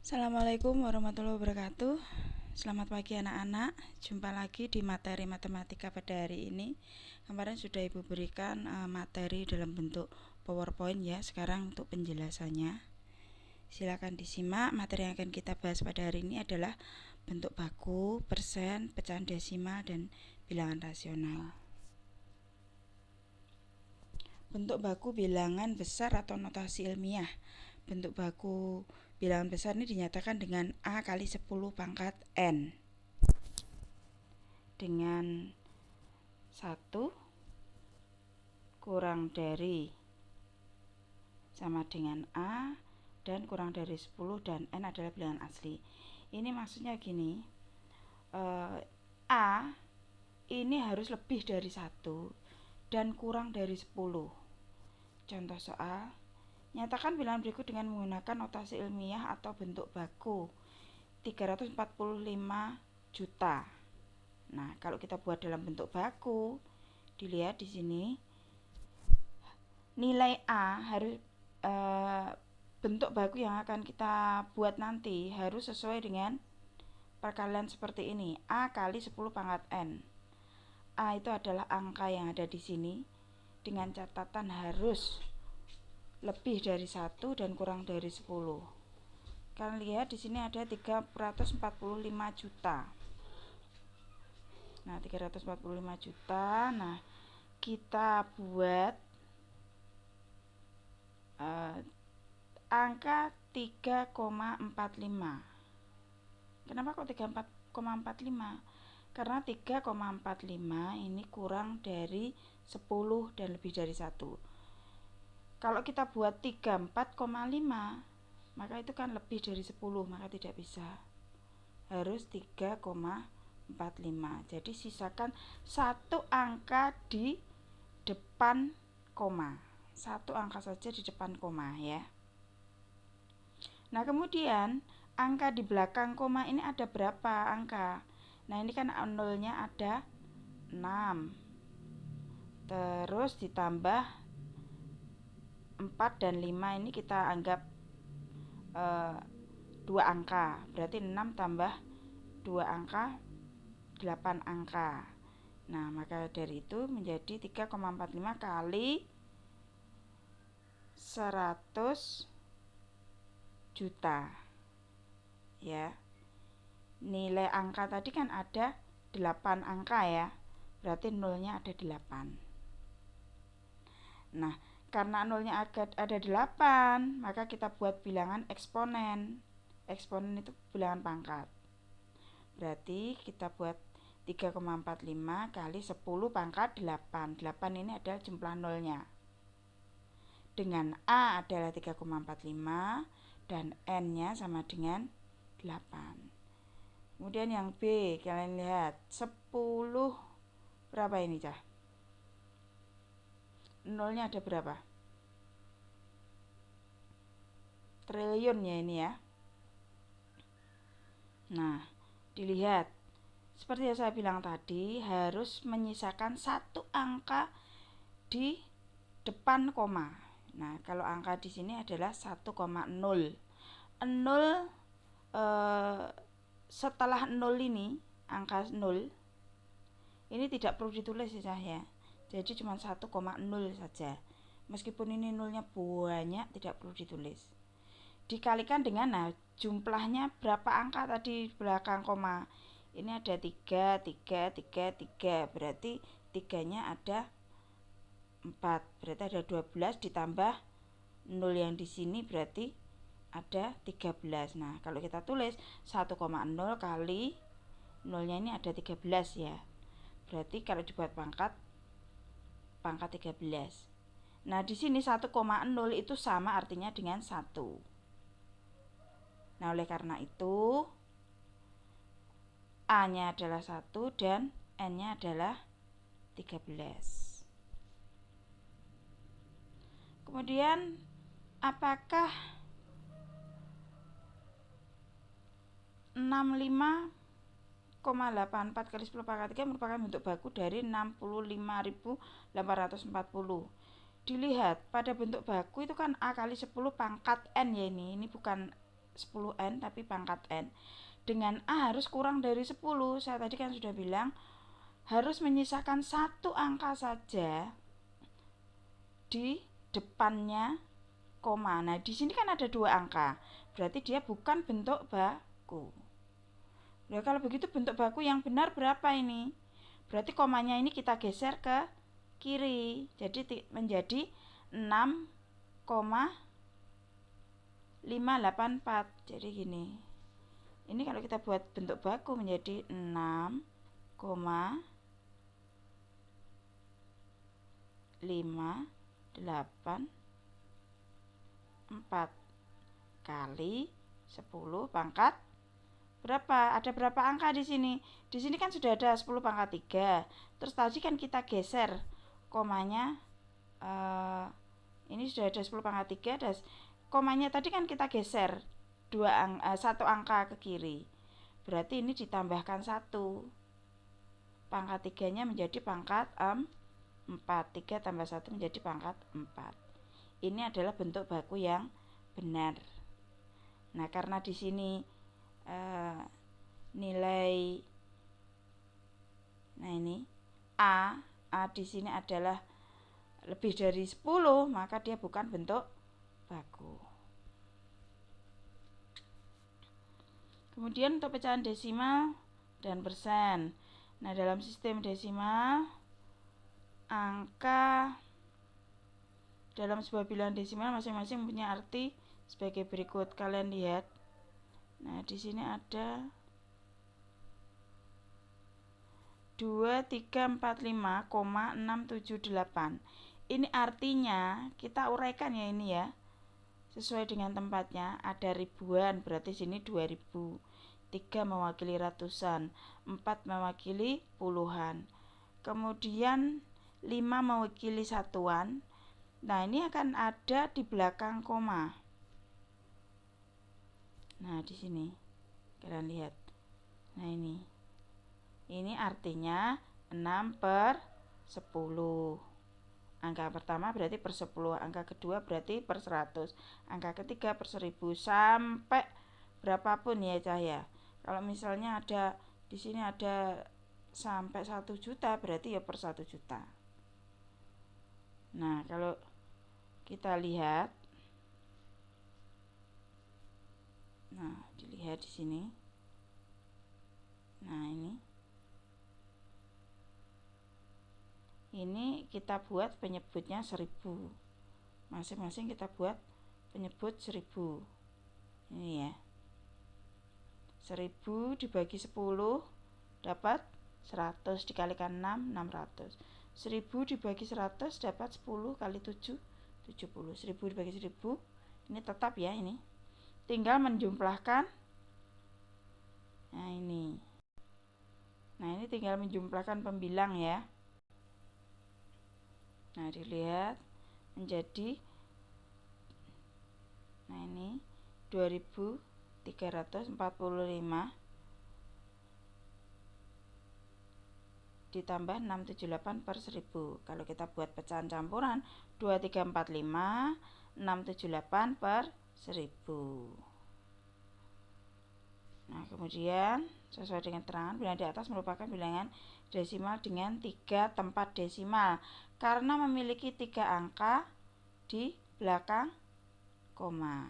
Assalamualaikum warahmatullahi wabarakatuh. Selamat pagi anak-anak. Jumpa lagi di materi matematika pada hari ini. Kemarin sudah Ibu berikan materi dalam bentuk PowerPoint ya. Sekarang untuk penjelasannya, silakan disimak. Materi yang akan kita bahas pada hari ini adalah bentuk baku, persen, pecahan desimal, dan bilangan rasional. Bentuk baku bilangan besar atau notasi ilmiah. Bentuk baku bilangan besar ini dinyatakan dengan A kali 10 pangkat N dengan 1 kurang dari sama dengan A dan kurang dari 10 dan N adalah bilangan asli. Ini maksudnya gini, A ini harus lebih dari 1 dan kurang dari 10. Contoh soal, nyatakan bilangan berikut dengan menggunakan notasi ilmiah atau bentuk baku 345 juta. Nah, kalau kita buat dalam bentuk baku, dilihat di sini nilai A harus bentuk baku yang akan kita buat nanti harus sesuai dengan perkalian seperti ini, A kali 10 pangkat N. A itu adalah angka yang ada di sini dengan catatan harus lebih dari 1 dan kurang dari 10. Kalian lihat di sini ada 345 juta. Nah, 345 juta. Nah, kita buat angka 3,45. Kenapa kok 3,45? Karena 3,45 ini kurang dari 10 dan lebih dari 1. Kalau kita buat 34,5, maka itu kan lebih dari 10, maka tidak bisa. Harus 3,45. Jadi sisakan satu angka di depan koma. Satu angka saja di depan koma ya. Nah, kemudian angka di belakang koma ini ada berapa angka? Nah, ini kan nolnya ada 6. Terus ditambah 4 dan 5 ini kita anggap 2 angka. Berarti 6 tambah 2 angka 8 angka. Nah, maka dari itu menjadi 3,45 kali 100 juta. Ya. Nilai angka tadi kan ada 8 angka ya. Berarti nolnya ada 8. Nah, karena nolnya ada 8, maka kita buat bilangan eksponen. Eksponen itu bilangan pangkat. Berarti kita buat 3,45 kali 10 pangkat 8. 8 ini adalah jumlah nolnya. Dengan A adalah 3,45 dan N-nya sama dengan 8. Kemudian yang B, kalian lihat 10 berapa ini, Cah? Nolnya ada berapa? Triliun ya ini ya. Nah, dilihat seperti yang saya bilang tadi, harus menyisakan satu angka di depan koma. Nah, kalau angka di sini adalah 1,0. 0 setelah 0 ini, angka 0 ini tidak perlu ditulis ya. Jadi cuma 1,0 saja. Meskipun ini nolnya banyak, tidak perlu ditulis. Dikalikan dengan jumlahnya berapa angka tadi belakang koma. Ini ada 3, 3, 3, 3. Berarti 3-nya ada 4. Berarti ada 12 ditambah 0 yang di sini berarti ada 13. Nah, kalau kita tulis 1,0 kali 0-nya ini ada 13 ya. Berarti kalau dibuat pangkat 13. Nah, di sini 1,0 itu sama artinya dengan 1. Nah, oleh karena itu A-nya adalah 1 dan N-nya adalah 13. Kemudian apakah 65,84 kali 10 pangkat 3 merupakan bentuk baku dari 65.840? Dilihat pada bentuk baku itu kan A kali 10 pangkat N ya ini bukan 10n tapi pangkat n. Dengan A harus kurang dari 10. Saya tadi kan sudah bilang harus menyisakan satu angka saja di depannya koma. Nah, di sini kan ada 2 angka. Berarti dia bukan bentuk baku. Nah, kalau begitu bentuk baku yang benar berapa ini? Berarti komanya ini kita geser ke kiri. Jadi menjadi 6,584. Jadi gini. Ini kalau kita buat bentuk baku menjadi 6,584 kali 10 pangkat berapa? Ada berapa angka di sini? Di sini kan sudah ada 10 pangkat 3. Terus tadi kan kita geser komanya, ini sudah ada 10 pangkat 3, dan komanya tadi kan kita geser 1 angka ke kiri. Berarti ini ditambahkan 1. Pangkat 3-nya menjadi pangkat 4. 3 tambah 1 menjadi pangkat 4. Ini adalah bentuk baku yang benar. Nah, karena di sini nilai, nah ini A di sini adalah lebih dari 10, maka dia bukan bentuk baku. Kemudian untuk pecahan desimal dan persen. Nah, dalam sistem desimal, angka dalam sebuah bilangan desimal masing-masing mempunyai arti sebagai berikut. Kalian lihat. Nah, di sini ada 2345,678. Ini artinya kita uraikan ya ini ya. Sesuai dengan tempatnya, ada ribuan, berarti sini 2000. 3 mewakili ratusan, 4 mewakili puluhan. Kemudian 5 mewakili satuan. Nah, ini akan ada di belakang koma. Nah, di sini kalian lihat. Nah, ini artinya 6/10. Angka pertama berarti per 10, angka kedua berarti per 100, angka ketiga per 1000 sampai berapapun ya cahaya. Kalau misalnya ada di sini ada sampai 1 juta, berarti ya per 1 juta. Nah, kalau kita lihat, nah, dilihat di sini. Nah, ini kita buat penyebutnya 1000. Masing-masing kita buat penyebut 1000. Ini ya. 1000 dibagi 10 dapat 100, dikalikan 6, 600. 1000 dibagi 100 dapat 10 kali 7, 70. 1000 dibagi 1000, ini tetap ya ini. Tinggal menjumlahkan. Nah, ini tinggal menjumlahkan pembilang ya. Nah, dilihat menjadi, nah ini 2345 ditambah 678 per 1000. Kalau kita buat pecahan campuran, 2345 678 per 1000. Nah, kemudian sesuai dengan keterangan, bilangan di atas merupakan bilangan desimal dengan 3 tempat desimal karena memiliki 3 angka di belakang koma.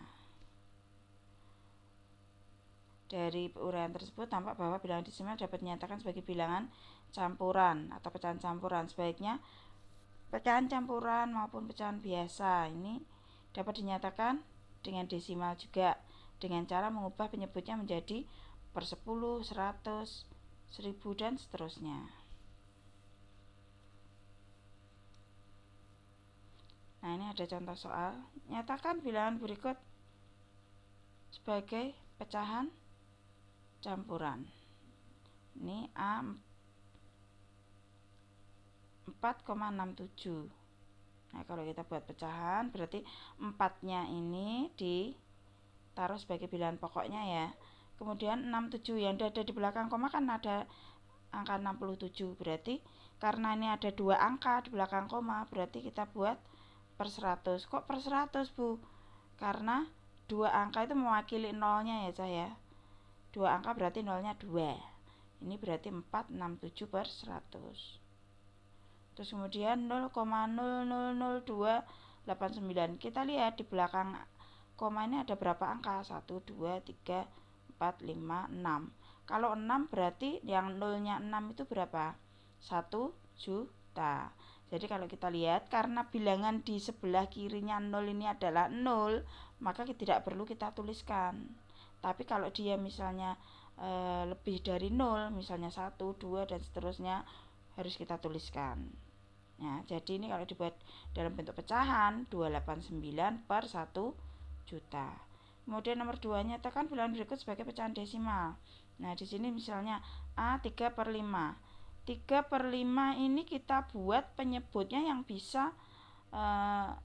Dari uraian tersebut tampak bahwa bilangan desimal dapat dinyatakan sebagai bilangan campuran atau pecahan campuran. Sebaiknya pecahan campuran maupun pecahan biasa ini dapat dinyatakan dengan desimal juga, dengan cara mengubah penyebutnya menjadi per 10, 100, 1000 dan seterusnya. Nah, ini ada contoh soal. Nyatakan bilangan berikut sebagai pecahan campuran. Ini A 4,67. Nah, kalau kita buat pecahan berarti 4-nya ini ditaruh sebagai bilangan pokoknya ya. Kemudian 67 yang ada di belakang koma kan ada angka 67. Berarti karena ini ada 2 angka di belakang koma, berarti kita buat per 100. Kok per 100, Bu? Karena dua angka itu mewakili nolnya ya saya. Dua angka berarti nolnya 2. Ini berarti 467/100. Terus kemudian 0,0000289. Kita lihat di belakang koma ini ada berapa angka? 1, 2, 3, 4, 5, 6. Kalau 6 berarti yang nolnya 6 itu berapa? 1 juta. Jadi kalau kita lihat, karena bilangan di sebelah kirinya 0 ini adalah 0, maka tidak perlu kita tuliskan. Tapi kalau dia misalnya lebih dari 0, misalnya 1, 2 dan seterusnya, harus kita tuliskan. Nah, jadi ini kalau dibuat dalam bentuk pecahan 289/1 juta. Kemudian nomor 2, nyatakan bilangan berikut sebagai pecahan desimal. Nah, di sini misalnya A 3/5. 3/5 ini kita buat penyebutnya yang bisa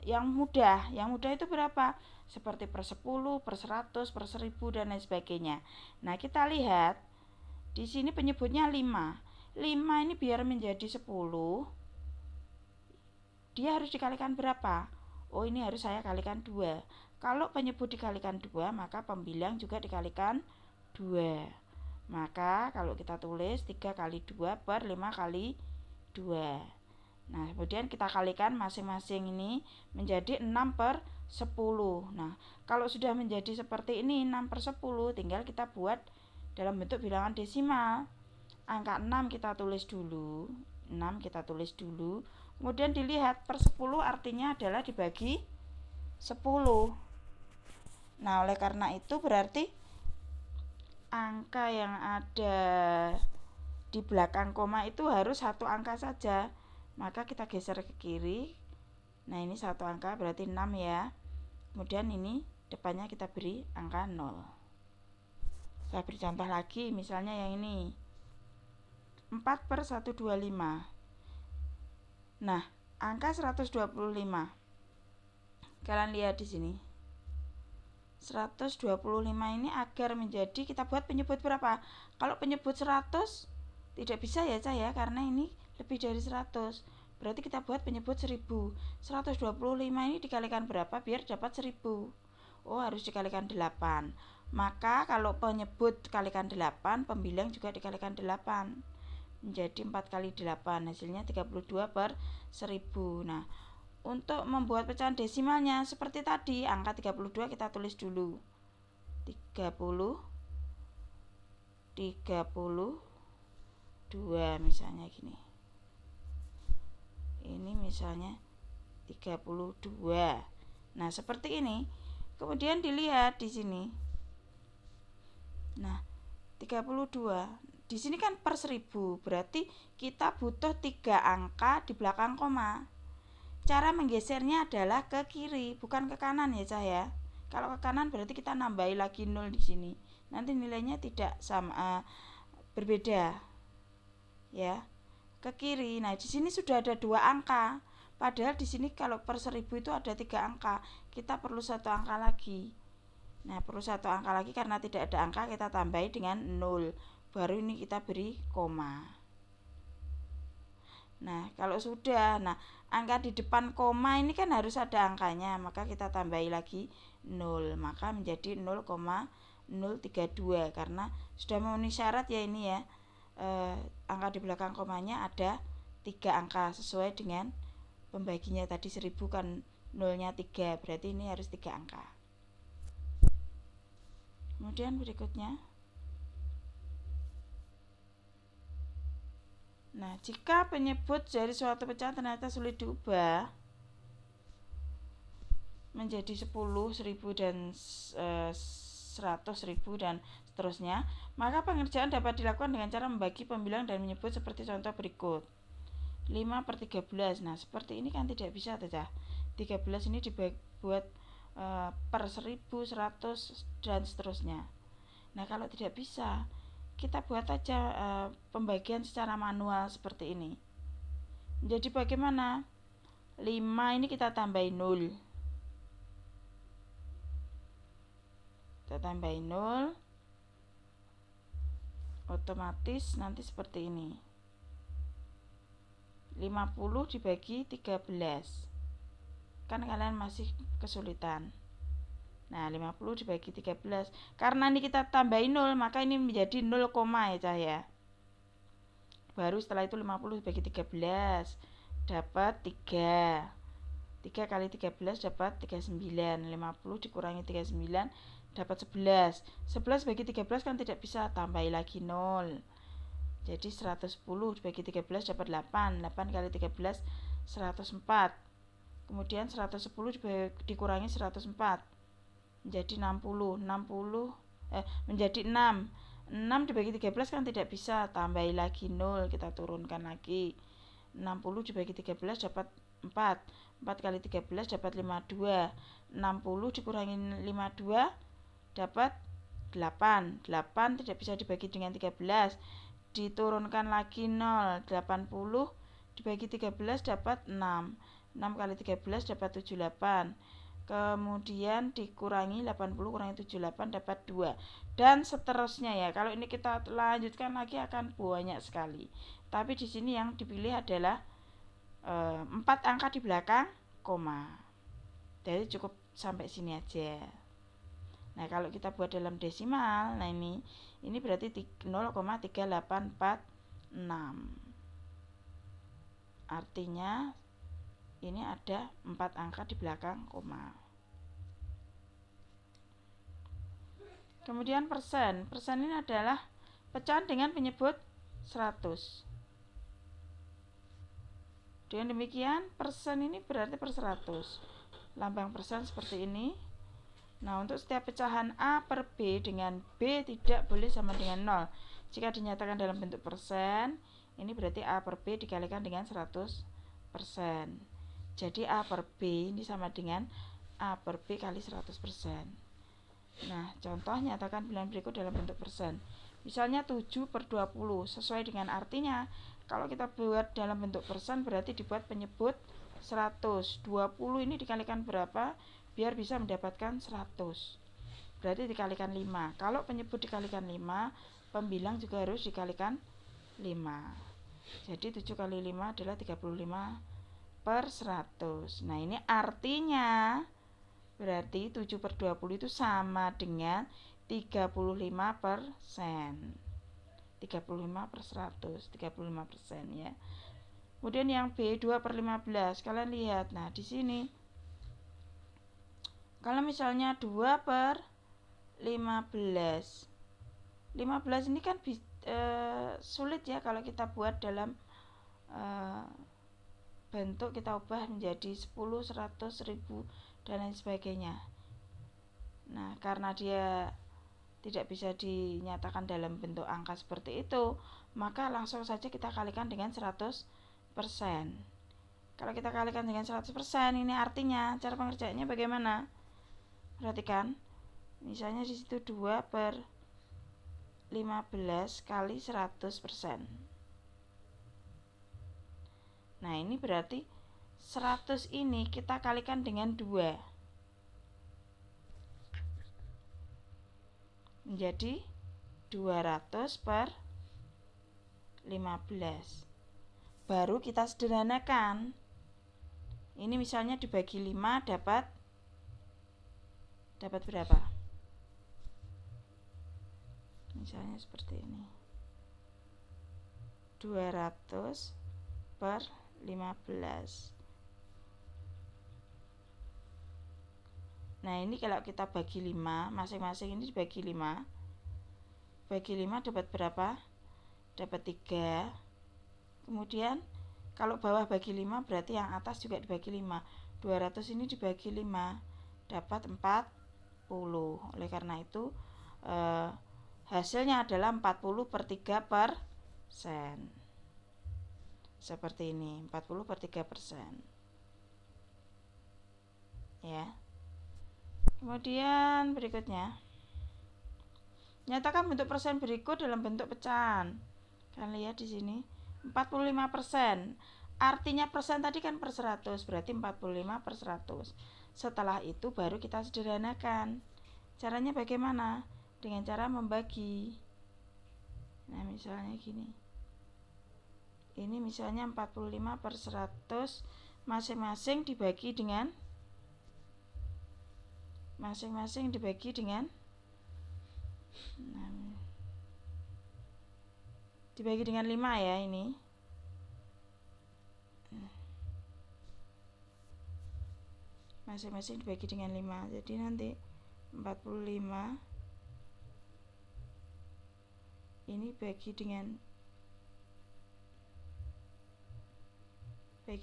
yang mudah. Yang mudah itu berapa? Seperti per 10, per 100, per 1000 dan lain sebagainya. Nah, kita lihat di sini penyebutnya 5. 5 ini biar menjadi 10, dia harus dikalikan berapa? Oh, ini harus saya kalikan 2. Kalau penyebut dikalikan 2, maka pembilang juga dikalikan 2. Maka kalau kita tulis 3 kali 2 per 5 kali 2. Nah, kemudian kita kalikan masing-masing ini menjadi 6/10. Nah, kalau sudah menjadi seperti ini 6/10, tinggal kita buat dalam bentuk bilangan desimal. Angka 6 kita tulis dulu. 6 kita tulis dulu. Kemudian dilihat per 10 artinya adalah dibagi 10. Nah, oleh karena itu berarti angka yang ada di belakang koma itu harus satu angka saja. Maka kita geser ke kiri. Nah, ini satu angka berarti 6 ya. Kemudian ini depannya kita beri angka 0. Saya beri contoh lagi, misalnya yang ini 4/125. Nah, angka 125. Kalian lihat di sini. 125 ini agar menjadi, kita buat penyebut berapa? Kalau penyebut 100 tidak bisa ya saya, karena ini lebih dari 100. Berarti kita buat penyebut 1000. 125 ini dikalikan berapa biar dapat 1000? Oh, harus dikalikan 8. Maka kalau penyebut kalikan 8, pembilang juga dikalikan 8. Menjadi 4 kali 8, hasilnya 32/1000. Nah, untuk membuat pecahan desimalnya seperti tadi, angka 32 kita tulis dulu. 32 misalnya gini. Ini misalnya 32. Nah, seperti ini. Kemudian dilihat di sini. Nah, 32. Di sini kan per 1000, berarti kita butuh 3 angka di belakang koma. Cara menggesernya adalah ke kiri, bukan ke kanan ya saya. Kalau ke kanan berarti kita nambahi lagi 0 di sini. Nanti nilainya tidak sama, berbeda. Ya. Ke kiri. Nah, di sini sudah ada 2 angka. Padahal di sini kalau per 1000 itu ada 3 angka. Kita perlu 1 angka lagi. Nah, perlu 1 angka lagi karena tidak ada angka, kita tambahi dengan 0. Baru ini kita beri koma. Nah, kalau sudah, angka di depan koma ini kan harus ada angkanya, maka kita tambahi lagi 0, maka menjadi 0,032 karena sudah memenuhi syarat ya ini ya. Angka di belakang komanya ada 3 angka sesuai dengan pembaginya tadi 1000 kan 0-nya 3, berarti ini harus 3 angka. Kemudian berikutnya, nah, jika penyebut dari suatu pecahan ternyata sulit diubah menjadi 10, 1000 dan 100, 1000 dan seterusnya, maka pengerjaan dapat dilakukan dengan cara membagi pembilang dan menyebut seperti contoh berikut. 5/13. Nah, seperti ini kan tidak bisa saja. 13 ini dibuat per 1000, 100 dan seterusnya. Nah, kalau tidak bisa, kita buat aja pembagian secara manual seperti ini. Jadi bagaimana? 5 ini kita tambahin 0. Kita tambahin 0. Otomatis nanti seperti ini. 50 dibagi 13. Kan kalian masih kesulitan. Nah, 50 dibagi 13. Karena ini kita tambahin 0, maka ini menjadi 0, ya Cah ya. Baru setelah itu 50 dibagi 13 dapat 3. 3 kali 13 dapat 39. 50 dikurangi 39 dapat 11. 11 bagi 13 kan tidak bisa, tambahi lagi 0. Jadi 110 dibagi 13 dapat 8. 8 kali 13 104. Kemudian 110 dikurangi 104 menjadi 60. Menjadi 6. 6 dibagi 13 kan tidak bisa, tambahi lagi 0, kita turunkan lagi. 60 dibagi 13 dapat 4. 4 kali 13 dapat 52. 60 dikurangi 52 dapat 8. 8 tidak bisa dibagi dengan 13, diturunkan lagi 0. 80 dibagi 13 dapat 6. 6 kali 13 dapat 78. Kemudian dikurangi 80 kurangi 78 dapat 2. Dan seterusnya ya. Kalau ini kita lanjutkan lagi akan banyak sekali. Tapi di sini yang dipilih adalah 4 angka di belakang koma. Jadi cukup sampai sini aja. Nah, kalau kita buat dalam desimal, nah ini berarti 0,3846. Artinya ini ada 4 angka di belakang koma. Kemudian persen. Persen ini adalah pecahan dengan penyebut 100. Dengan demikian, persen ini berarti per 100. Lambang persen seperti ini. Nah, untuk setiap pecahan A per B dengan B tidak boleh sama dengan 0. Jika dinyatakan dalam bentuk persen, ini berarti A per B dikalikan dengan 100%. Jadi A per B ini sama dengan A per B kali 100%. Nah, contoh nyatakan bilangan berikut dalam bentuk persen. Misalnya 7 per 20, sesuai dengan artinya. Kalau kita buat dalam bentuk persen berarti dibuat penyebut 100. 20 ini dikalikan berapa? Biar bisa mendapatkan 100. Berarti dikalikan 5. Kalau penyebut dikalikan 5, pembilang juga harus dikalikan 5. Jadi 7 kali 5 adalah 35 per 100. Nah, ini artinya berarti 7 per 20 itu sama dengan 35%. 35 per 100, 35% ya. Kemudian yang B 2 per 15. Kalian lihat, nah di sini kalau misalnya 2 per 15. 15 ini kan sulit ya kalau kita buat dalam bentuk kita ubah menjadi 10, 100, 1000 dan lain sebagainya. Nah, karena dia tidak bisa dinyatakan dalam bentuk angka seperti itu, maka langsung saja kita kalikan dengan 100%. Kalau kita kalikan dengan 100%, ini artinya cara pengerjaannya bagaimana? Perhatikan, misalnya di situ 2 per 15 kali 100%. Nah, ini berarti 100 ini kita kalikan dengan 2. Menjadi 200 per 15. Baru kita sederhanakan. Ini misalnya dibagi 5 dapat berapa? Misalnya seperti ini. 200 per 15. Nah, ini kalau kita bagi 5, masing-masing ini dibagi 5. Bagi 5 dapat berapa? Dapat 3. Kemudian kalau bawah bagi 5 berarti yang atas juga dibagi 5. 200 ini dibagi 5 dapat 40. Oleh karena itu hasilnya adalah 40 per 3%. Seperti ini, 40 per 3%. Ya. Kemudian berikutnya, nyatakan bentuk persen berikut dalam bentuk pecahan. Kalian lihat di sini 45%. Artinya persen tadi kan per 100, berarti 45 per 100. Setelah itu baru kita sederhanakan. Caranya bagaimana? Dengan cara membagi. Nah, misalnya gini. Ini misalnya 45 per 100 masing-masing dibagi dengan masing-masing dibagi dengan dibagi dengan 5 ya ini. Masing-masing dibagi dengan 5. Jadi nanti 45 ini bagi dengan 5.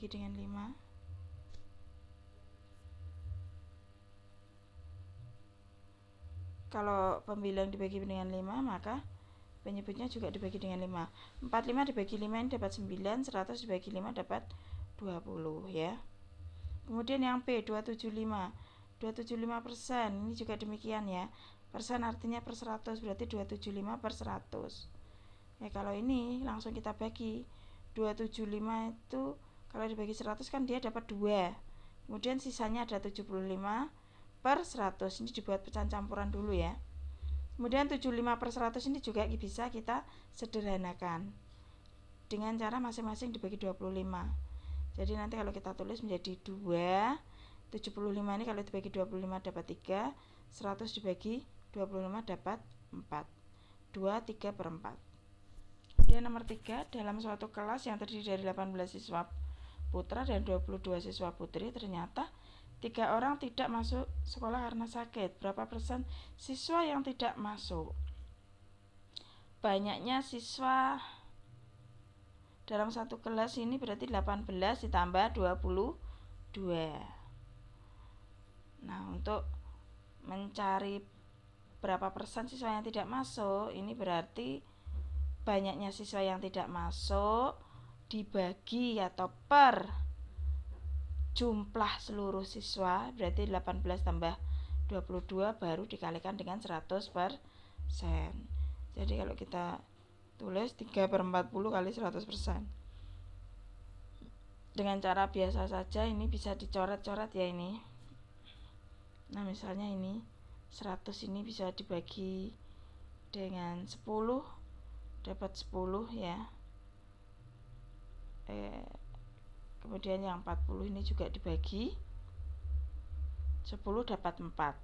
Kalau pembilang dibagi dengan 5, maka penyebutnya juga dibagi dengan 5. 45 dibagi 5 ini dapat 9, 100 dibagi 5 dapat 20 ya. Kemudian yang P 275. 275% ini juga demikian ya. Persen artinya per 100, berarti 275 per 100. Ya, kalau ini langsung kita bagi. 275 itu kalau dibagi 100 kan dia dapat 2. Kemudian sisanya ada 75 per 100. Ini dibuat pecahan campuran dulu ya. Kemudian 75 per 100 ini juga bisa kita sederhanakan dengan cara masing-masing dibagi 25. Jadi nanti kalau kita tulis menjadi 2, 75 ini kalau dibagi 25 dapat 3, 100 dibagi 25 dapat 4. 2, 3 per 4. Kemudian nomor 3, dalam suatu kelas yang terdiri dari 18 siswa putra dan 22 siswa putri, ternyata 3 orang tidak masuk sekolah karena sakit. Berapa persen siswa yang tidak masuk? Banyaknya siswa dalam satu kelas ini berarti 18 ditambah 22. Nah, untuk mencari berapa persen siswa yang tidak masuk, ini berarti banyaknya siswa yang tidak masuk dibagi atau per jumlah seluruh siswa, berarti 18 tambah 22 baru dikalikan dengan 100%. Jadi kalau kita tulis 3 per 40 kali 100%. Dengan cara biasa saja ini bisa dicoret-coret ya ini. Nah, misalnya ini 100 ini bisa dibagi dengan 10 dapat 10 ya. Kemudian yang 40 ini juga dibagi 10 dapat 4.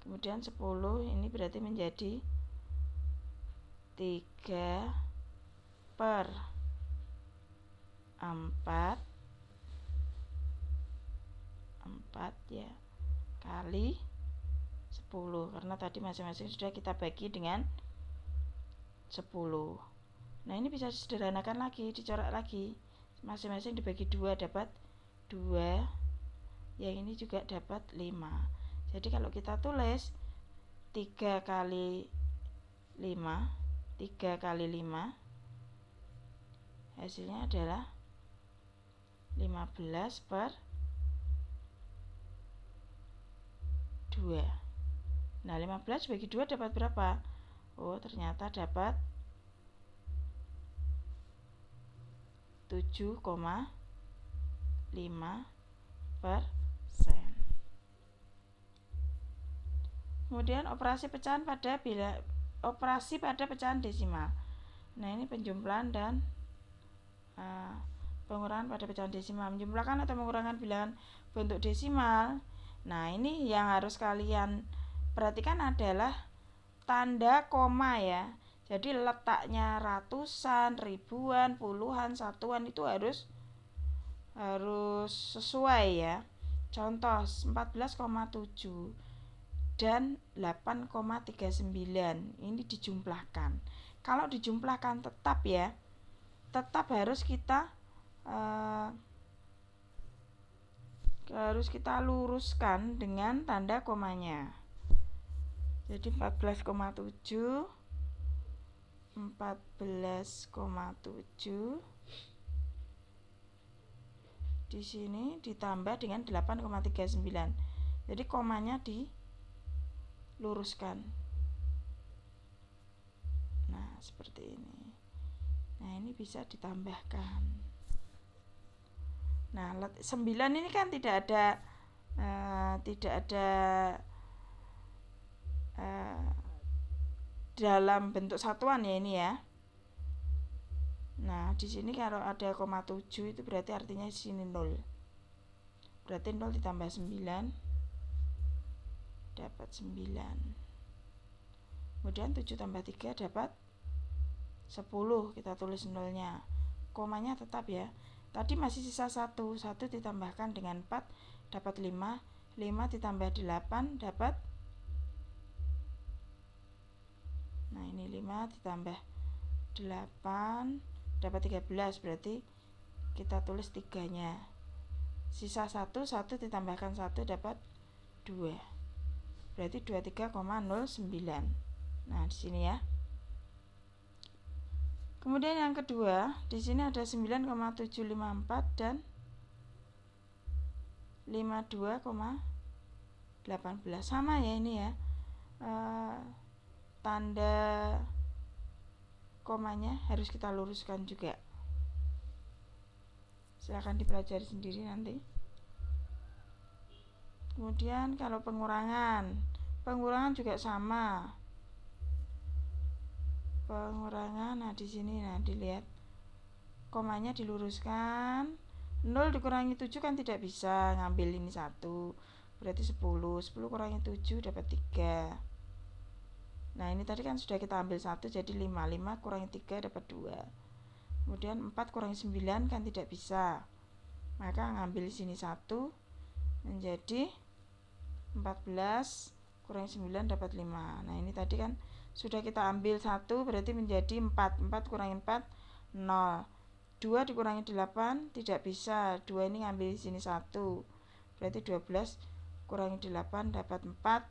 Kemudian 10 ini berarti menjadi 3 per 4 ya kali 10, karena tadi masing-masing sudah kita bagi dengan 10. Nah, ini bisa disederhanakan lagi, dicoret lagi. Masing-masing dibagi 2 dapat 2. Yang ini juga dapat 5. Jadi kalau kita tulis 3 kali 5, 3 kali 5 hasilnya adalah 15 per 2. Nah, 15 bagi 2 dapat berapa? Oh, ternyata dapat 7,5%. Kemudian operasi pada pecahan desimal. Nah, ini penjumlahan dan pengurangan pada pecahan desimal. Menjumlahkan atau mengurangan bilangan bentuk desimal. Nah, ini yang harus kalian perhatikan adalah tanda koma ya. Jadi letaknya ratusan, ribuan, puluhan, satuan itu harus sesuai ya. Contoh 14,7 dan 8,39 ini dijumlahkan. Kalau dijumlahkan tetap ya, tetap harus kita luruskan dengan tanda komanya. Jadi 14,7 di sini ditambah dengan 8,39. Jadi komanya diluruskan. Nah, seperti ini. Nah, ini bisa ditambahkan. Nah, 9 ini kan tidak ada dalam bentuk satuan ya ini ya. Nah, di sini kalau ada 0,7 itu berarti artinya di sini 0. Berarti 0 ditambah 9 dapat 9. Kemudian 7 tambah 3 dapat 10, kita tulis nolnya. Komanya tetap ya. Tadi masih sisa 1 ditambahkan dengan 4 dapat 5 ditambah 8 dapat, nah ini 5 ditambah 8 dapat 13, berarti kita tulis 3-nya. Sisa 1 ditambahkan 1 dapat 2, berarti 23,09. Nah di sini ya. Kemudian yang kedua, di sini ada 9,754 dan 52,18. Sama ya ini ya. Tanda komanya harus kita luruskan juga. Silahkan dipelajari sendiri nanti. Kemudian kalau pengurangan juga sama. Pengurangan, nah di sini nah dilihat komanya diluruskan. 0 dikurangi 7 kan tidak bisa, ngambil ini 1, berarti 10 kurangi 7 dapat 3. Nah ini tadi kan sudah kita ambil 1, jadi 5 kurangi 3 dapat 2. Kemudian 4 kurangi 9 kan tidak bisa, maka ngambil sini 1, menjadi 14 kurangi 9 dapat 5. Nah ini tadi kan sudah kita ambil 1, berarti menjadi 4 kurangi 4 0. 2 dikurangi 8 tidak bisa, 2 ini ngambil di sini 1, berarti 12 kurangi 8 dapat 4.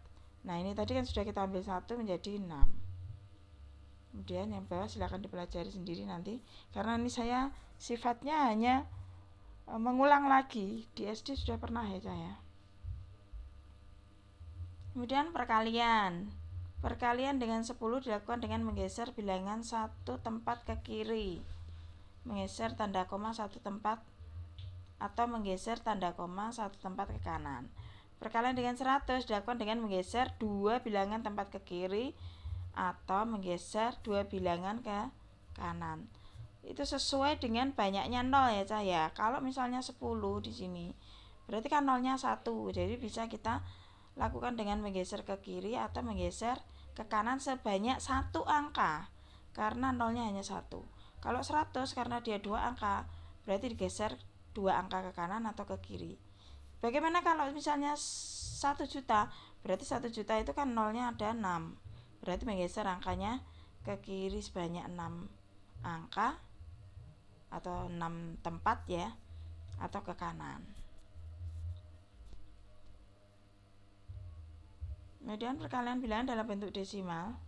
Nah ini tadi kan sudah kita ambil 1, menjadi 6. Kemudian yang bawah silahkan dipelajari sendiri nanti, karena ini saya sifatnya hanya mengulang lagi. Di SD sudah pernah ya saya. Kemudian perkalian dengan 10 dilakukan dengan menggeser bilangan 1 tempat ke kiri, menggeser tanda koma 1 tempat, atau menggeser tanda koma 1 tempat ke kanan. Perkalian dengan 100 dilakukan dengan menggeser 2 bilangan tempat ke kiri atau menggeser 2 bilangan ke kanan. Itu sesuai dengan banyaknya 0 ya saya. Kalau misalnya 10 di sini, berarti kan nolnya 1. Jadi bisa kita lakukan dengan menggeser ke kiri atau menggeser ke kanan sebanyak 1 angka, karena nolnya hanya 1. Kalau 100 karena dia 2 angka, berarti digeser 2 angka ke kanan atau ke kiri. Bagaimana kalau misalnya 1 juta? Berarti 1 juta itu kan nolnya ada 6, berarti menggeser angkanya ke kiri sebanyak 6 angka atau 6 tempat ya, atau ke kanan. Kemudian perkalian bilangan dalam bentuk desimal,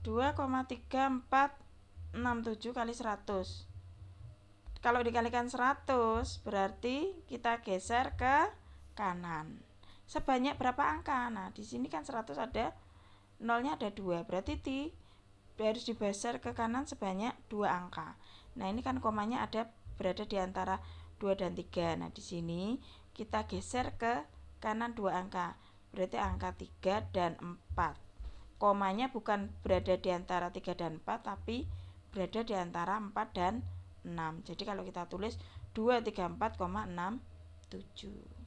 2,3467 kali 100. Kalau dikalikan 100 berarti kita geser ke kanan. Sebanyak berapa angka? Nah, di sini kan 100 ada nolnya ada 2, berarti harus digeser ke kanan sebanyak 2 angka. Nah, ini kan komanya berada di antara 2 dan 3. Nah, di sini kita geser ke kanan 2 angka. Berarti angka 3 dan 4. Komanya bukan berada di antara 3 dan 4, tapi berada di antara 4 dan 6. Jadi kalau kita tulis 234,67.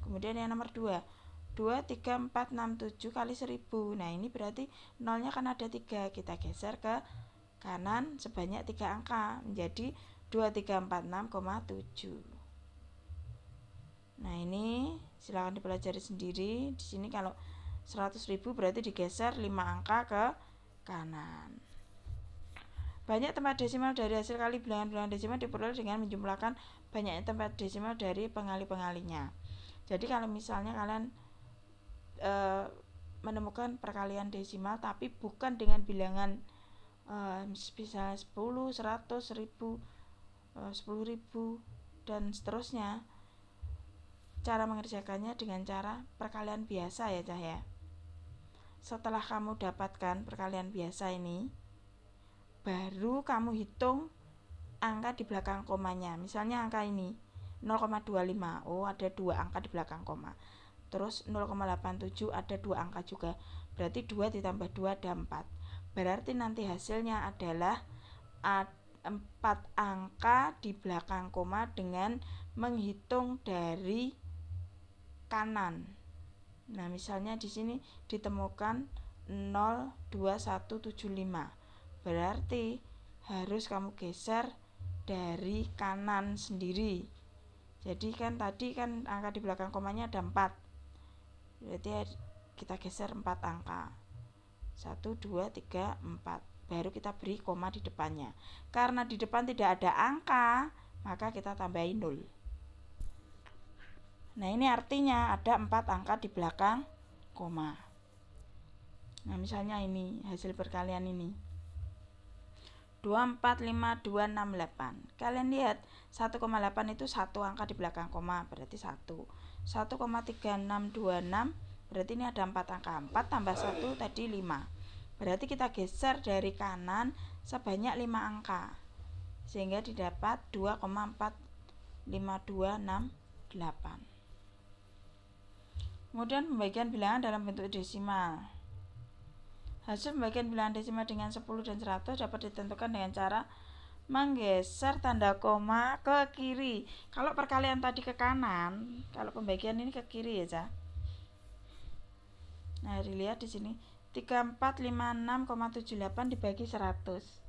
Kemudian yang nomor 2, 23467 kali 1000. Nah ini berarti nolnya kan ada 3, kita geser ke kanan sebanyak 3 angka, menjadi 2346,7. Nah ini silakan dipelajari sendiri. Di sini kalau 100.000 berarti digeser 5 angka ke kanan. Banyak tempat desimal dari hasil kali bilangan-bilangan desimal diperoleh dengan menjumlahkan banyaknya tempat desimal dari pengali-pengalinya. Jadi kalau misalnya kalian menemukan perkalian desimal tapi bukan dengan bilangan misalnya 10, 100, 1000, 10.000 dan seterusnya, cara mengerjakannya dengan cara perkalian biasa ya Cahya. Setelah kamu dapatkan perkalian biasa ini, baru kamu hitung angka di belakang komanya. Misalnya angka ini 0,25, oh ada 2 angka di belakang koma. Terus 0,87 ada 2 angka juga, berarti 2 ditambah 2 ada 4. Berarti nanti hasilnya adalah 4 angka di belakang koma dengan menghitung dari kanan. Nah, misalnya di sini ditemukan 02175. Berarti harus kamu geser dari kanan sendiri. Jadi kan tadi kan angka di belakang komanya ada 4. Berarti kita geser 4 angka. 1, 2, 3, 4. Baru kita beri koma di depannya. Karena di depan tidak ada angka, maka kita tambahin 0. Nah, ini artinya ada 4 angka di belakang koma. Nah, misalnya ini hasil perkalian ini 245268. Kalian lihat 1,8 itu 1 angka di belakang koma, berarti 1. 1,3626 berarti ini ada 4 angka. 4 tambah 1 tadi 5. Berarti kita geser dari kanan sebanyak 5 angka, sehingga didapat 2,45268. Kemudian pembagian bilangan dalam bentuk desimal. Hasil pembagian bilangan desimal dengan 10 dan 100 dapat ditentukan dengan cara menggeser tanda koma ke kiri. Kalau perkalian tadi ke kanan, kalau pembagian ini ke kiri ya, Cah. Nah, dilihat di sini 3456,78 dibagi 100.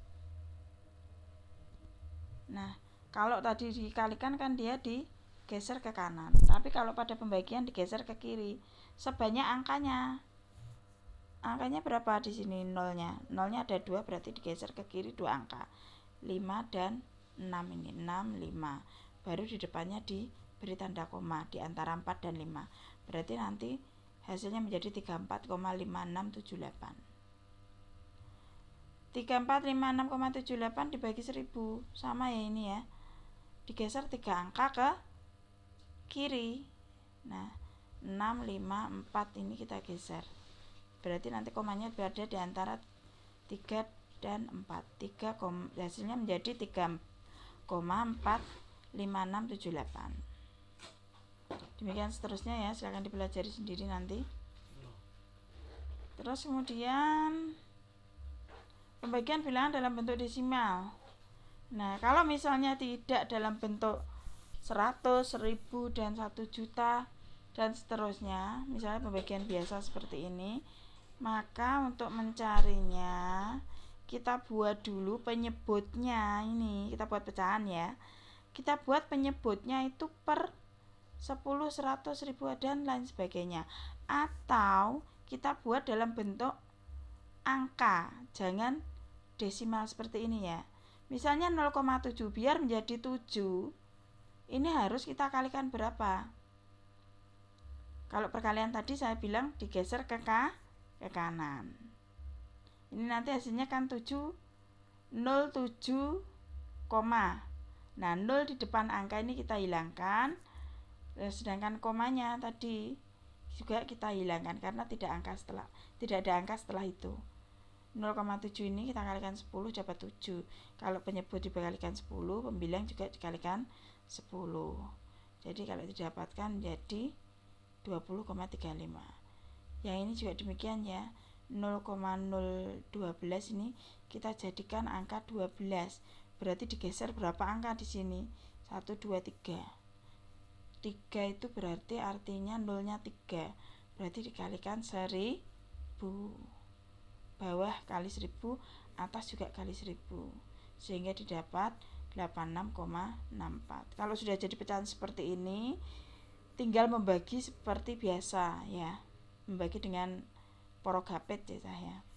Nah, kalau tadi dikalikan kan dia digeser ke kanan. Tapi kalau pada pembagian digeser ke kiri. Sebanyak angkanya. Angkanya berapa di sini nolnya? Nolnya ada 2, berarti digeser ke kiri 2 angka. 5 dan 6 ini. 6, 5. Baru di depannya diberi tanda koma di antara 4 dan 5. Berarti nanti hasilnya menjadi 34,5678. 3456,78 dibagi 1000. Sama ya ini ya. Digeser 3 angka ke kiri. Nah, 6, 5, 4 ini kita geser. Berarti nanti komanya berada di antara 3 dan 4. Hasilnya menjadi 3,45678. Demikian seterusnya ya, silahkan dipelajari sendiri nanti. Terus kemudian pembagian bilangan dalam bentuk desimal. Nah, kalau misalnya tidak dalam bentuk 100, 1000, dan 1 juta dan seterusnya, misalnya pembagian biasa seperti ini, maka untuk mencarinya kita buat dulu penyebutnya. Ini kita buat pecahan ya. Kita buat penyebutnya itu per 10, 100, 1000 dan lain sebagainya. Atau kita buat dalam bentuk angka, jangan desimal seperti ini ya. Misalnya 0,7 biar menjadi 7, ini harus kita kalikan berapa? Kalau perkalian tadi saya bilang digeser ke kanan. Ini nanti hasilnya kan 7, 0, 7, koma. Nah, 0 di depan angka ini kita hilangkan. Sedangkan komanya tadi juga kita hilangkan karena tidak ada angka setelah itu. 0,7 ini kita kalikan 10 dapat 7. Kalau penyebut dikalikan 10, pembilang juga dikalikan 10. Jadi kalau didapatkan menjadi 20,35. Yang ini juga demikian ya. 0,012 ini kita jadikan angka 12. Berarti digeser berapa angka di sini? 1, 2, 3. 3 itu berarti artinya nolnya 3. Berarti dikalikan 1000. Bawah kali 1000, atas juga kali 1000. Sehingga didapat 86,64. Kalau sudah jadi pecahan seperti ini, tinggal membagi seperti biasa ya. Membagi dengan porogapet ya saya.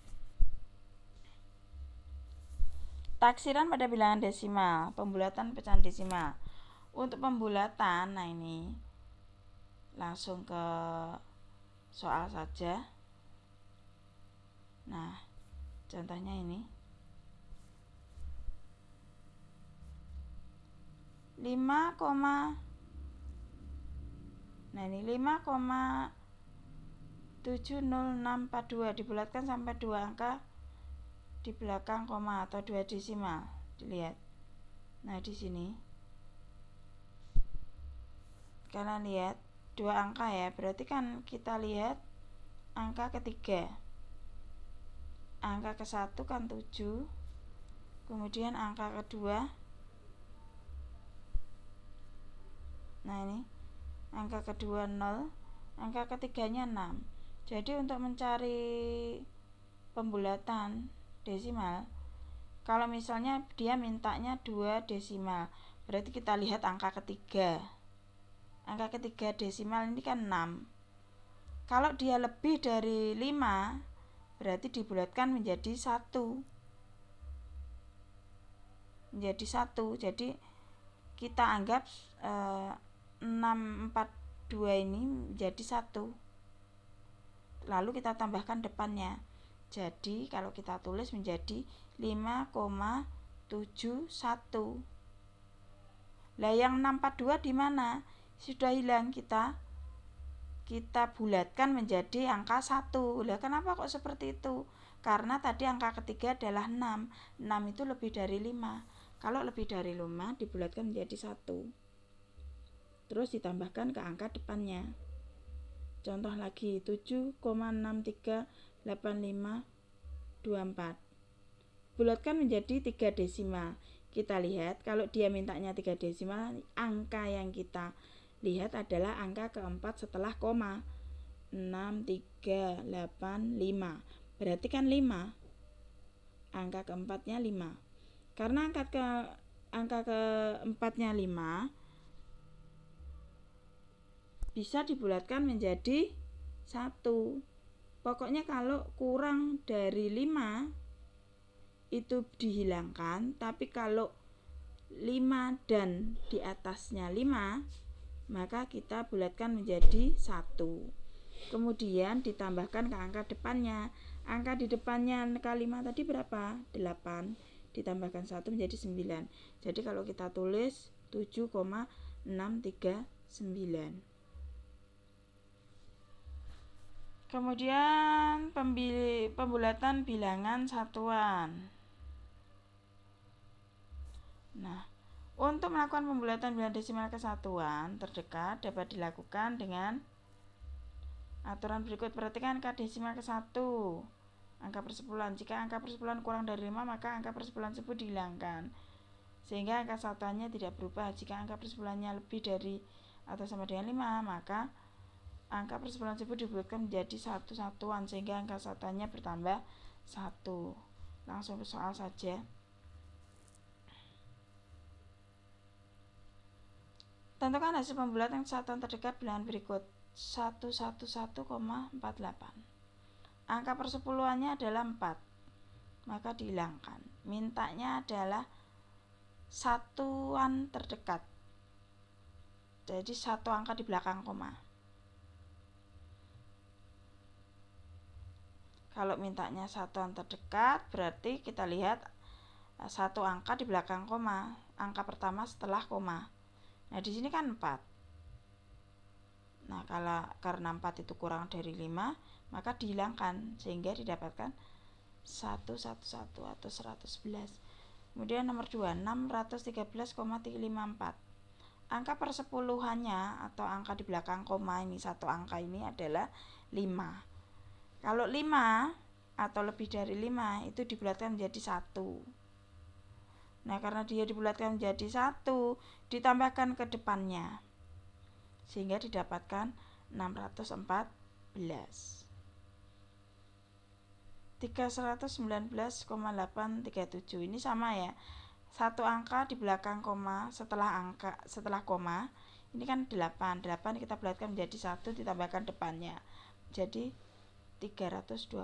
Taksiran pada bilangan desimal, pembulatan pecahan desimal. Untuk pembulatan, nah ini langsung ke soal saja. Nah, contohnya ini 5,70642 dibulatkan sampai 2 angka di belakang koma atau 2 desimal. Dilihat. Nah, di sini kalian lihat 2 angka ya, berarti kan kita lihat angka ketiga. Angka ke-1 kan 7. Kemudian angka kedua, nah ini angka kedua 0, angka ketiganya 6. Jadi untuk mencari pembulatan desimal, kalau misalnya dia mintanya 2 desimal, berarti kita lihat angka ketiga. Angka ketiga desimal ini kan 6. Kalau dia lebih dari 5, berarti dibulatkan menjadi 1. Menjadi 1. Jadi kita anggap 642 ini menjadi 1. Lalu kita tambahkan depannya. Jadi kalau kita tulis menjadi 5,71. Lah yang 642 di mana? Sudah hilang, kita bulatkan menjadi angka 1. Lah kenapa kok seperti itu? Karena tadi angka ketiga adalah 6. 6 itu lebih dari 5. Kalau lebih dari 5 dibulatkan menjadi 1. Terus ditambahkan ke angka depannya. Contoh lagi 7,638524. Bulatkan menjadi 3 desimal. Kita lihat kalau dia mintanya 3 desimal, angka yang kita lihat adalah angka keempat setelah koma. 6385. Berarti kan 5. Angka keempatnya 5. Karena angka keempatnya 5 bisa dibulatkan menjadi 1. Pokoknya kalau kurang dari 5 itu dihilangkan, tapi kalau 5 dan di atasnya 5 maka kita bulatkan menjadi 1. Kemudian ditambahkan ke angka depannya. Angka di depannya angka 5 tadi berapa? 8. Ditambahkan 1 menjadi 9. Jadi kalau kita tulis 7,639. Kemudian pembulatan bilangan satuan. Nah, untuk melakukan pembulatan bilangan desimal kesatuan terdekat dapat dilakukan dengan aturan berikut. Perhatikan angka desimal ke-1, angka persepuluhan. Jika angka persepuluhan kurang dari 5, maka angka persepuluhan tersebut dihilangkan, sehingga angka satuannya tidak berubah. Jika angka persepuluhannya lebih dari atau sama dengan 5, maka angka persepuluhan tersebut dibulatkan menjadi satu satuan, sehingga angka satuannya bertambah 1. Langsung ke soal saja. Tentukan hasil pembulatan kesatuan terdekat bilangan berikut. 111,48. Angka persepuluhannya adalah 4, maka dihilangkan. Mintanya adalah satuan terdekat, jadi satu angka di belakang koma. Kalau mintanya satuan terdekat, berarti kita lihat satu angka di belakang koma, angka pertama setelah koma. Nah, di sini kan 4. Nah, karena 4 itu kurang dari 5, maka dihilangkan sehingga didapatkan 111 atau 111. Kemudian nomor 2, 613,54. Angka persepuluhannya atau angka di belakang koma ini, satu angka ini adalah 5. Kalau 5 atau lebih dari 5 itu dibulatkan menjadi 1. Nah, karena dia dibulatkan menjadi 1, ditambahkan ke depannya, sehingga didapatkan 614. 319,837 ini sama ya. Satu angka di belakang koma setelah koma. Ini kan 8. 8 kita bulatkan menjadi 1, ditambahkan depannya. Jadi 320.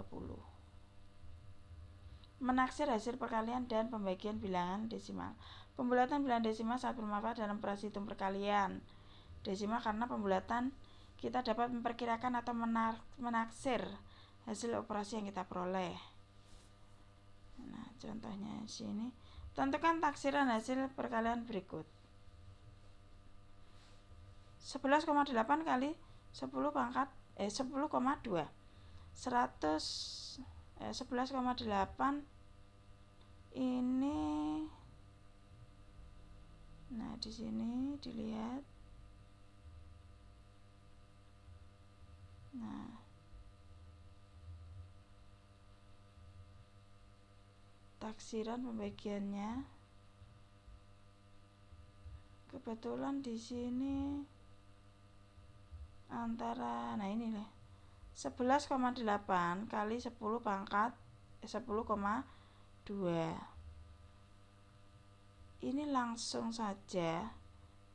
Menaksir hasil perkalian dan pembagian bilangan desimal. Pembulatan bilangan desimal sangat bermanfaat dalam operasi hitung perkalian desimal karena pembulatan kita dapat memperkirakan atau menaksir hasil operasi yang kita peroleh. Nah, contohnya di sini. Tentukan taksiran hasil perkalian berikut. 11,8 kali 10,2. 11,8 ini. Nah, di sini dilihat. Nah, taksiran pembagiannya kebetulan di sini antara, nah ini nih 11,8 kali 10 pangkat 10,2. Ini langsung saja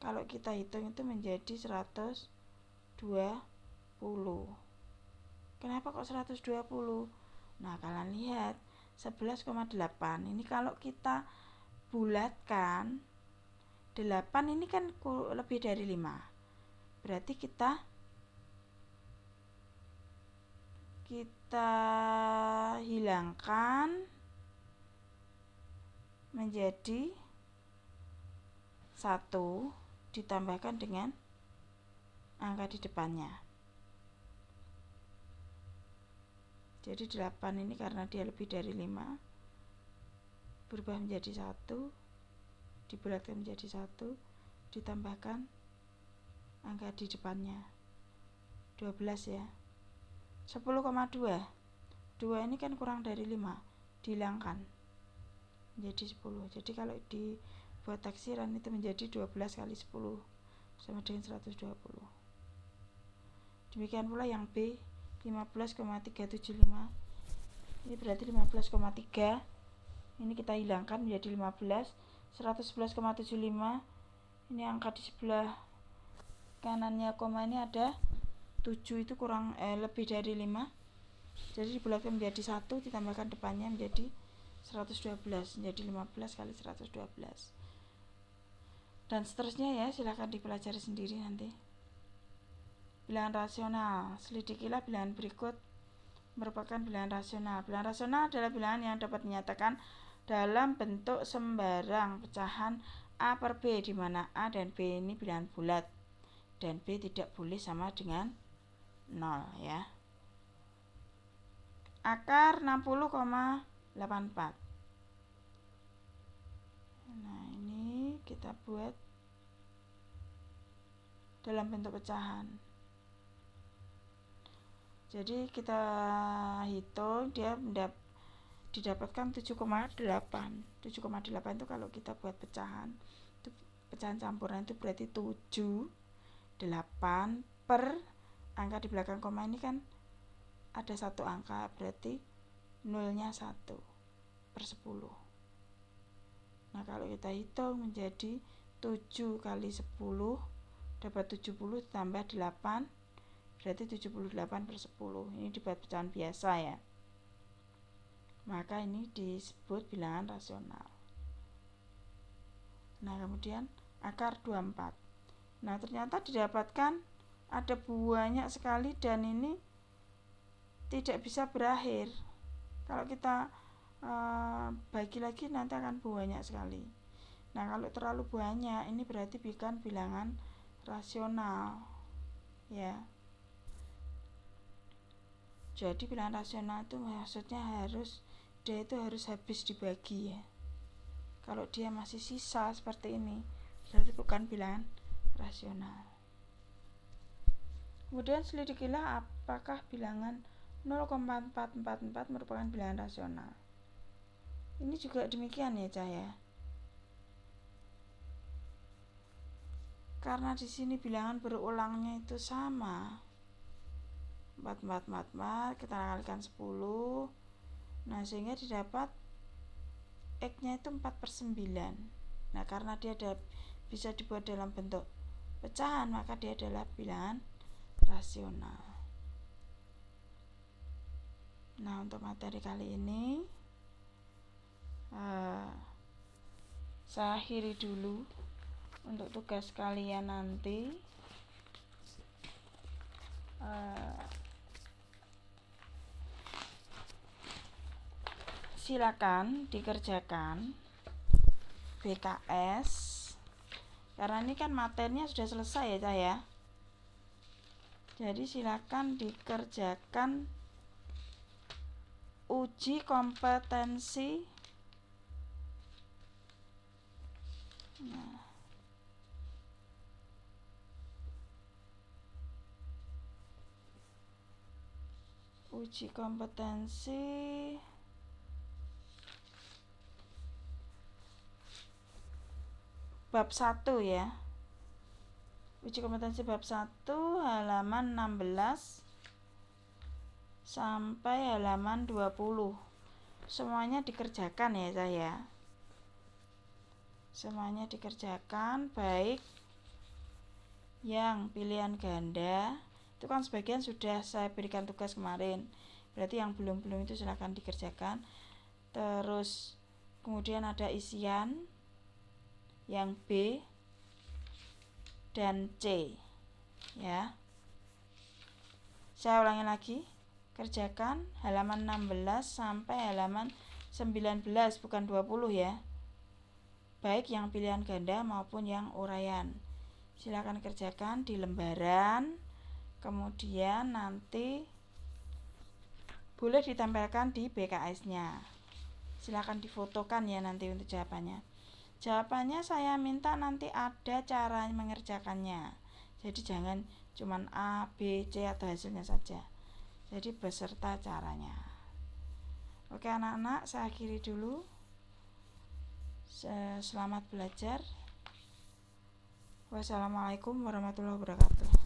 kalau kita hitung itu menjadi 120. Kenapa kok 120? Nah, kalian lihat 11,8 ini kalau kita bulatkan 8 ini kan lebih dari 5. Berarti kita hilangkan menjadi 1 ditambahkan dengan angka di depannya. Jadi 8 ini karena dia lebih dari 5 berubah menjadi 1, dibulatkan menjadi 1, ditambahkan angka di depannya 12 ya. 10,2 2 ini kan kurang dari 5, dihilangkan menjadi 10. Jadi kalau dibuat taksiran itu menjadi 12 kali 10 sama dengan 120. Demikian pula yang B 15,375. Ini berarti 15,3. Ini kita hilangkan menjadi 15. 111,75. Ini angka di sebelah kanannya koma ini ada 7 itu kurang lebih dari 5. Jadi dibulatkan menjadi 1 ditambahkan depannya menjadi 112, menjadi 15 kali 112. Dan seterusnya ya, silahkan dipelajari sendiri nanti. Bilangan rasional. Selidikilah bilangan berikut merupakan bilangan rasional. Bilangan rasional adalah bilangan yang dapat dinyatakan dalam bentuk sembarang pecahan A per B, di mana A dan B ini bilangan bulat dan B tidak boleh sama dengan 0 ya. Akar 60,84. Nah, ini kita buat dalam bentuk pecahan. Jadi kita hitung dia didapatkan 7,8. 7,8 itu kalau kita buat pecahan, itu pecahan campuran itu berarti 7, 8 per angka di belakang koma ini kan ada satu angka, berarti nolnya 1 per 10. Nah, kalau kita hitung menjadi 7 kali 10 dapat 70 tambah 8 berarti 78 per 10. Ini dibuat pecahan biasa ya. Maka ini disebut bilangan rasional. Nah, kemudian akar 24. Nah, ternyata didapatkan ada banyak sekali dan ini tidak bisa berakhir. Kalau kita bagi lagi nanti akan banyak sekali. Nah, kalau terlalu banyak ini berarti bukan bilangan rasional ya. Jadi bilangan rasional itu maksudnya dia itu harus habis dibagi ya. Kalau dia masih sisa seperti ini berarti bukan bilangan rasional. Kemudian selidikilah apakah bilangan 0,444 merupakan bilangan rasional. Ini juga demikian ya Cahaya. Karena di sini bilangan berulangnya itu sama. 4 kita kalikan 10. Nah, sehingga didapat X-nya itu 4/9. Nah, karena dia bisa dibuat dalam bentuk pecahan, maka dia adalah bilangan rasional. Nah, untuk materi kali ini saya akhiri dulu. Untuk tugas kalian nanti silakan dikerjakan BKS karena ini kan materinya sudah selesai ya saya. Jadi silakan dikerjakan uji kompetensi. Nah, uji kompetensi bab 1 ya. Uji kompetensi bab 1 halaman 16 sampai halaman 20. Semuanya dikerjakan ya saya. Semuanya dikerjakan, baik yang pilihan ganda itu kan sebagian sudah saya berikan tugas kemarin, berarti yang belum itu silahkan dikerjakan. Terus kemudian ada isian yang B dan C ya. Saya ulangi lagi, kerjakan halaman 16 sampai halaman 19, bukan 20 ya, baik yang pilihan ganda maupun yang uraian. Silakan kerjakan di lembaran, kemudian nanti boleh ditempelkan di BKS-nya. Silakan difotokan ya nanti untuk jawabannya. Jawabannya saya minta nanti ada cara mengerjakannya. Jadi jangan cuman A, B, C atau hasilnya saja. Jadi beserta caranya. Oke anak-anak, saya akhiri dulu. Selamat belajar. Wassalamualaikum warahmatullahi wabarakatuh.